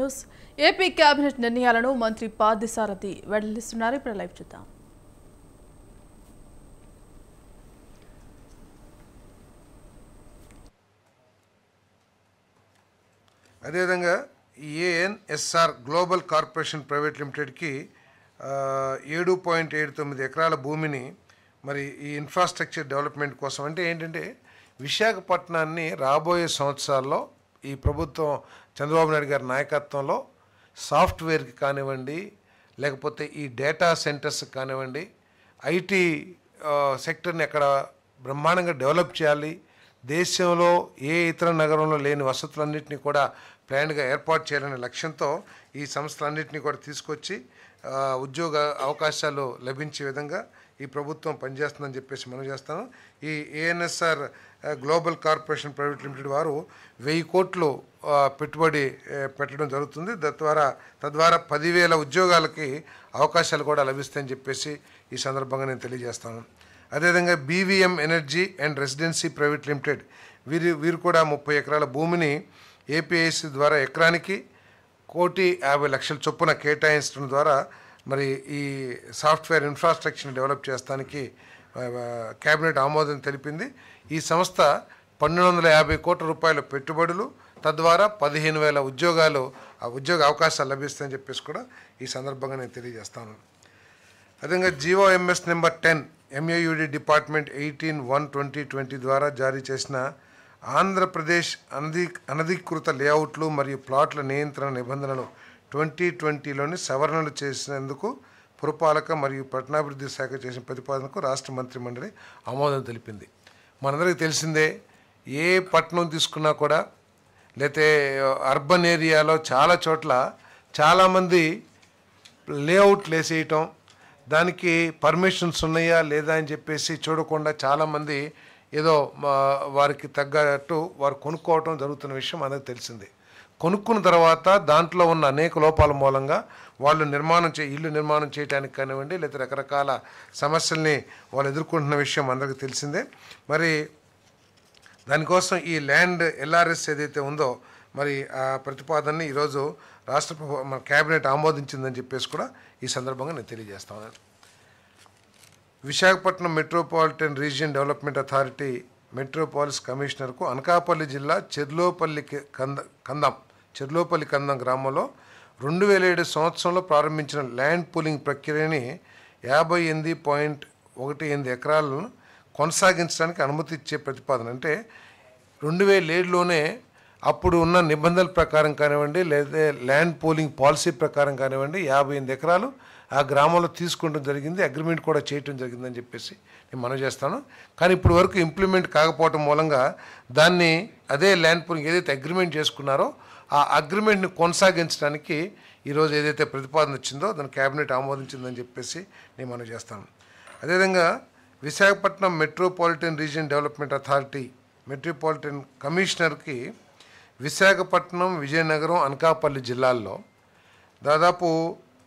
News AP cabinet నిర్ణయాలను మంత్రి పార్థసారథి వెల్లడిస్తున్నారు. ఇప్పుడు లైవ్ చూద్దాం. అదేవిధంగా ఏఎన్ఎస్ఆర్ గ్లోబల్ కార్పొరేషన్ ప్రైవేట్ లిమిటెడ్కి 7.79 ఎకరాల భూమిని మరి ఈ ఇన్ఫ్రాస్ట్రక్చర్ డెవలప్మెంట్ కోసం అంటే ఏంటంటే విశాఖపట్నాన్ని రాబోయే సంవత్సరాల్లో ఈ ప్రభుత్వం చంద్రబాబు నాయుడు గారి నాయకత్వంలో సాఫ్ట్వేర్కి కానివ్వండి, లేకపోతే ఈ డేటా సెంటర్స్కి కానివ్వండి, ఐటీ సెక్టర్ని అక్కడ బ్రహ్మాండంగా డెవలప్ చేయాలి. దేశంలో ఏ ఇతర నగరంలో లేని వసతులన్నింటినీ కూడా ప్లాన్గా ఏర్పాటు చేయాలనే లక్ష్యంతో ఈ సంస్థలన్నింటినీ కూడా తీసుకొచ్చి ఉద్యోగ అవకాశాలు లభించే విధంగా ఈ ప్రభుత్వం పనిచేస్తుందని చెప్పేసి మనం చేస్తాను. ఈ ANSR global corporation private limited వారు 1000 కోట్లు పెట్టుబడి పెట్టడం జరుగుతుంది. తద్వారా 10,000 ఉద్యోగాలకి అవకాశాలు కూడా లభిస్తాయని చెప్పేసి ఈ సందర్భంగా నేను తెలియజేస్తాను. అదేవిధంగా BVM energy and residency private limited వీరు కూడా 30 ఎకరాల భూమిని ఏపీఐసి ద్వారా ఎకరానికి 1,50,00,000 చొప్పున కేటాయించడం ద్వారా మరి ఈ సాఫ్ట్వేర్ ఇన్ఫ్రాస్ట్రక్చర్ని డెవలప్ చేయడానికి కేబినెట్ ఆమోదం తెలిపింది. ఈ సంస్థ 1,250 కోట్ల రూపాయల పెట్టుబడులు, తద్వారా 15,000 ఉద్యోగ అవకాశాలు లభిస్తాయని చెప్పేసి కూడా ఈ సందర్భంగా నేను తెలియజేస్తాను. అదేవిధంగా జీఓఎంఎస్ నెంబర్ 10 ఎంఏయుడి డిపార్ట్మెంట్ 18/1/2020 ద్వారా జారీ చేసిన ఆంధ్రప్రదేశ్ అనధికృత లేఅవుట్లు మరియు ప్లాట్ల నియంత్రణ నిబంధనలు 2020లోని సవరణలు చేసినందుకు పురపాలక మరియు పట్టణాభివృద్ధి శాఖ చేసిన ప్రతిపాదనకు రాష్ట్ర మంత్రిమండలి ఆమోదం తెలిపింది. మనందరికీ తెలిసిందే, ఏ పట్టణం తీసుకున్నా కూడా లేతే అర్బన్ ఏరియాలో చాలా చోట్ల చాలామంది లేఅవుట్లు వేసేయటం, దానికి పర్మిషన్స్ ఉన్నాయా లేదా అని చెప్పేసి చూడకుండా చాలామంది ఏదో వారికి తగ్గట్టు వారు కొనుక్కోవటం జరుగుతున్న విషయం అందరికీ తెలిసిందే. కొనుక్కున్న తర్వాత దాంట్లో ఉన్న అనేక లోపాల మూలంగా వాళ్ళు ఇల్లు నిర్మాణం చేయడానికి కానివ్వండి, లేదా రకరకాల సమస్యల్ని వాళ్ళు ఎదుర్కొంటున్న విషయం అందరికీ తెలిసిందే. మరి దానికోసం ఈ ల్యాండ్ ఎల్ఆర్ఎస్ ఏదైతే ఉందో మరి ఆ ప్రతిపాదనని ఈరోజు మన కేబినెట్ ఆమోదించిందని చెప్పేసి కూడా ఈ సందర్భంగా నేను తెలియజేస్తాను. Visakhapatnam metropolitan region development authority metropolis కమిషనర్కు అనకాపల్లి జిల్లా చెర్లోపల్లి కందం గ్రామంలో 2007 సంవత్సరంలో ప్రారంభించిన ల్యాండ్ పూలింగ్ ప్రక్రియని 58.18 ఎకరాలను కొనసాగించడానికి అనుమతి ఇచ్చే ప్రతిపాదన. అంటే 2007లోనే అప్పుడు ఉన్న నిబంధనల ప్రకారం కానివ్వండి, లేదా ల్యాండ్ పూలింగ్ పాలసీ ప్రకారం కానివ్వండి 58 ఎకరాలు ఆ గ్రామంలో తీసుకుంటం జరిగింది, అగ్రిమెంట్ కూడా చేయటం జరిగిందని చెప్పేసి నేను మనవి చేస్తాను. కానీ ఇప్పుడు వరకు ఇంప్లిమెంట్ కాకపోవటం మూలంగా దాన్ని అదే ల్యాండ్ పూలింగ్ ఏదైతే అగ్రిమెంట్ చేసుకున్నారో ఆ అగ్రిమెంట్ని కొనసాగించడానికి ఈరోజు ఏదైతే ప్రతిపాదన వచ్చిందో దాన్ని కేబినెట్ ఆమోదించిందని చెప్పేసి నేను మనవి చేస్తాను. అదేవిధంగా Visakhapatnam metropolitan region development authority metropolitan కమిషనర్కి విశాఖపట్నం, విజయనగరం, అనకాపల్లి జిల్లాల్లో దాదాపు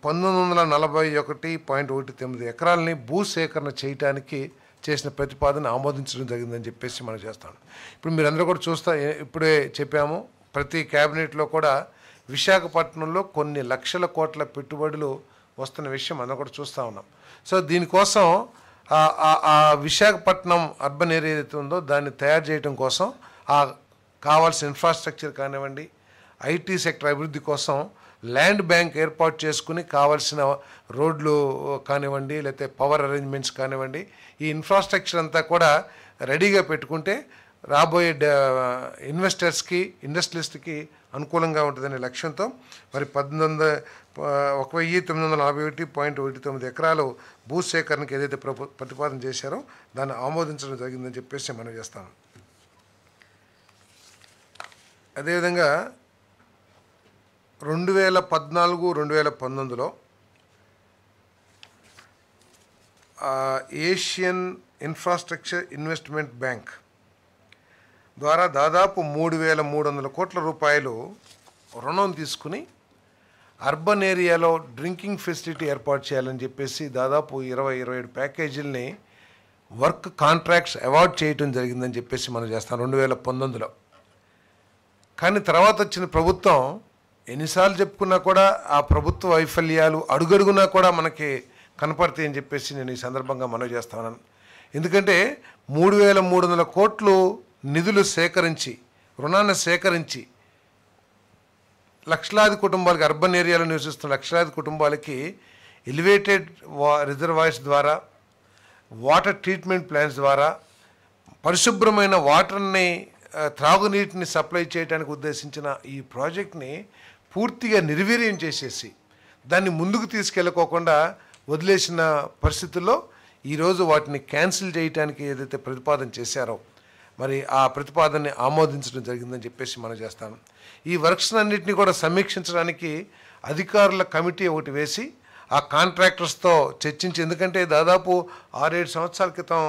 1941.19 ఎకరాలని భూసేకరణ చేయడానికి చేసిన ప్రతిపాదన ఆమోదించడం జరిగిందని చెప్పేసి మనం చేస్తాను. ఇప్పుడు మీరందరూ కూడా ఇప్పుడే చెప్పాము, ప్రతి క్యాబినెట్లో కూడా విశాఖపట్నంలో కొన్ని లక్షల కోట్ల పెట్టుబడులు వస్తున్న విషయం మనం కూడా చూస్తూ ఉన్నాం. సో దీనికోసం ఆ విశాఖపట్నం అర్బన్ ఏరియా ఏదైతే ఉందో దాన్ని తయారు చేయడం కోసం కావాల్సిన ఇన్ఫ్రాస్ట్రక్చర్ కానివ్వండి, ఐటీ సెక్టర్ అభివృద్ధి కోసం ల్యాండ్ బ్యాంక్ ఏర్పాటు చేసుకుని కావాల్సిన రోడ్లు కానివ్వండి, లేకపోతే పవర్ అరేంజ్మెంట్స్ కానివ్వండి, ఈ ఇన్ఫ్రాస్ట్రక్చర్ అంతా కూడా రెడీగా పెట్టుకుంటే రాబోయే ఇన్వెస్టర్స్కి, ఇండస్ట్రియలిస్ట్కి అనుకూలంగా ఉంటుందనే లక్ష్యంతో మరి 1941.19 ఎకరాలు భూసేకరణకు ఏదైతే ప్రతిపాదన చేశారో దాన్ని ఆమోదించడం జరిగిందని చెప్పేసి మనం చేస్తాను. అదేవిధంగా 2014-2019లో ఏషియన్ ఇన్ఫ్రాస్ట్రక్చర్ ఇన్వెస్ట్మెంట్ బ్యాంక్ ద్వారా దాదాపు 3,300 కోట్ల రూపాయలు రుణం తీసుకుని అర్బన్ ఏరియాలో డ్రింకింగ్ ఫెసిలిటీ ఏర్పాటు చేయాలని చెప్పేసి దాదాపు 27 ప్యాకేజీలని వర్క్ కాంట్రాక్ట్స్ అవార్డ్ చేయటం జరిగిందని చెప్పేసి మనం చేస్తాం 2019లో. కానీ తర్వాత వచ్చిన ప్రభుత్వం ఎన్నిసార్లు చెప్పుకున్నా కూడా ఆ ప్రభుత్వ వైఫల్యాలు అడుగడుగునా కూడా మనకి కనపడతాయి అని చెప్పేసి నేను ఈ సందర్భంగా మనవి చేస్తాను. ఎందుకంటే 3,300 కోట్లు నిధులు సేకరించి, రుణాన్ని సేకరించి లక్షలాది కుటుంబాలకి, అర్బన్ ఏరియాలో నివసిస్తున్న లక్షలాది కుటుంబాలకి ఎలివేటెడ్ రిజర్వాయర్స్ ద్వారా, వాటర్ ట్రీట్మెంట్ ప్లాంట్స్ ద్వారా పరిశుభ్రమైన వాటర్ని, త్రాగునీటిని సప్లై చేయడానికి ఉద్దేశించిన ఈ ప్రాజెక్ట్ని పూర్తిగా నిర్వీర్యం చేసేసి దాన్ని ముందుకు తీసుకెళ్ళకోకుండా వదిలేసిన పరిస్థితుల్లో ఈరోజు వాటిని క్యాన్సిల్ చేయడానికి ఏదైతే ప్రతిపాదన చేశారో మరి ఆ ప్రతిపాదనని ఆమోదించడం జరిగిందని చెప్పేసి మనం చేస్తాను. ఈ వర్క్స్ అన్నింటినీ కూడా సమీక్షించడానికి అధికారుల కమిటీ ఒకటి వేసి ఆ కాంట్రాక్టర్స్తో చర్చించి, ఎందుకంటే దాదాపు 6-7 సంవత్సరాల క్రితం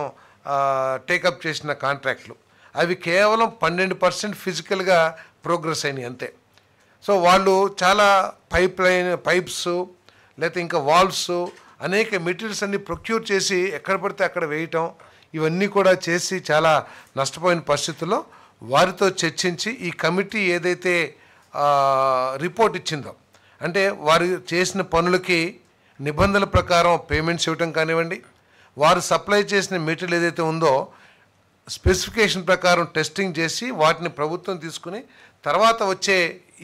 టేకప్ చేసిన కాంట్రాక్ట్లు అవి కేవలం 12% ఫిజికల్గా ప్రోగ్రెస్ అయినాయి అంతే. సో వాళ్ళు చాలా పైప్స్ లేకపోతే ఇంకా వాల్వ్స్, అనేక మెటీరియల్స్ అన్ని ప్రొక్యూర్ చేసి ఎక్కడ పడితే అక్కడ వేయటం, ఇవన్నీ కూడా చేసి చాలా నష్టపోయిన పరిస్థితుల్లో వారితో చర్చించి ఈ కమిటీ ఏదైతే రిపోర్ట్ ఇచ్చిందో, అంటే వారు చేసిన పనులకి నిబంధనల ప్రకారం పేమెంట్స్ ఇవ్వటం కానివ్వండి, వారు సప్లై చేసిన మెటీరియల్ ఏదైతే ఉందో స్పెసిఫికేషన్ ప్రకారం టెస్టింగ్ చేసి వాటిని ప్రభుత్వం తీసుకుని తర్వాత వచ్చే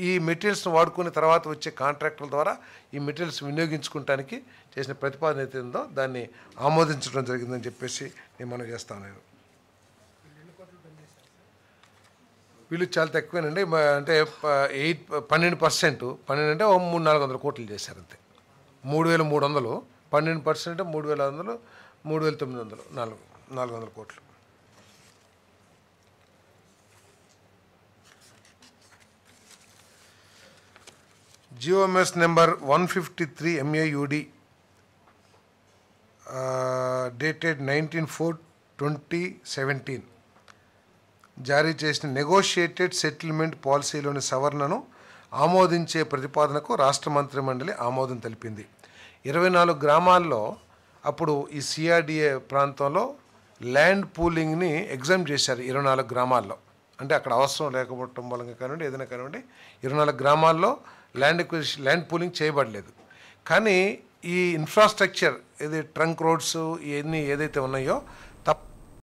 ఈ మెటీరియల్స్ని వాడుకుని తర్వాత వచ్చే కాంట్రాక్టుల ద్వారా ఈ మెటీరియల్స్ వినియోగించుకోవడానికి చేసిన ప్రతిపాదన అయితే ఉందో దాన్ని ఆమోదించడం జరిగిందని చెప్పేసి నేను మనం చేస్తాను. వీళ్ళు చాలా తక్కువేనండి, అంటే 12% అంటే 300-400 కోట్లు చేశారు అంతే. 3,300, 12% 3,500, 3,900, 400 కోట్లు. GOMS నెంబర్ 153 MAUD డేటెడ్ 19/4/2017 జారీ చేసిన నెగోషియేటెడ్ సెటిల్మెంట్ పాలసీలోని సవరణను ఆమోదించే ప్రతిపాదనకు రాష్ట్ర మంత్రిమండలి ఆమోదం తెలిపింది. 24 గ్రామాల్లో అప్పుడు ఈ CRDA ప్రాంతంలో ల్యాండ్ పూలింగ్ని ఎగ్జామ్ చేశారు. 24 గ్రామాల్లో, అంటే అక్కడ అవసరం లేకపోవటం మూలంగా కానివ్వండి, ఏదైనా కానివ్వండి, 24 గ్రామాల్లో ల్యాండ్ పూలింగ్ చేయబడలేదు. కానీ ఈ ఇన్ఫ్రాస్ట్రక్చర్, ఇది ట్రంక్ రోడ్స్ ఇవన్నీ ఏదైతే ఉన్నాయో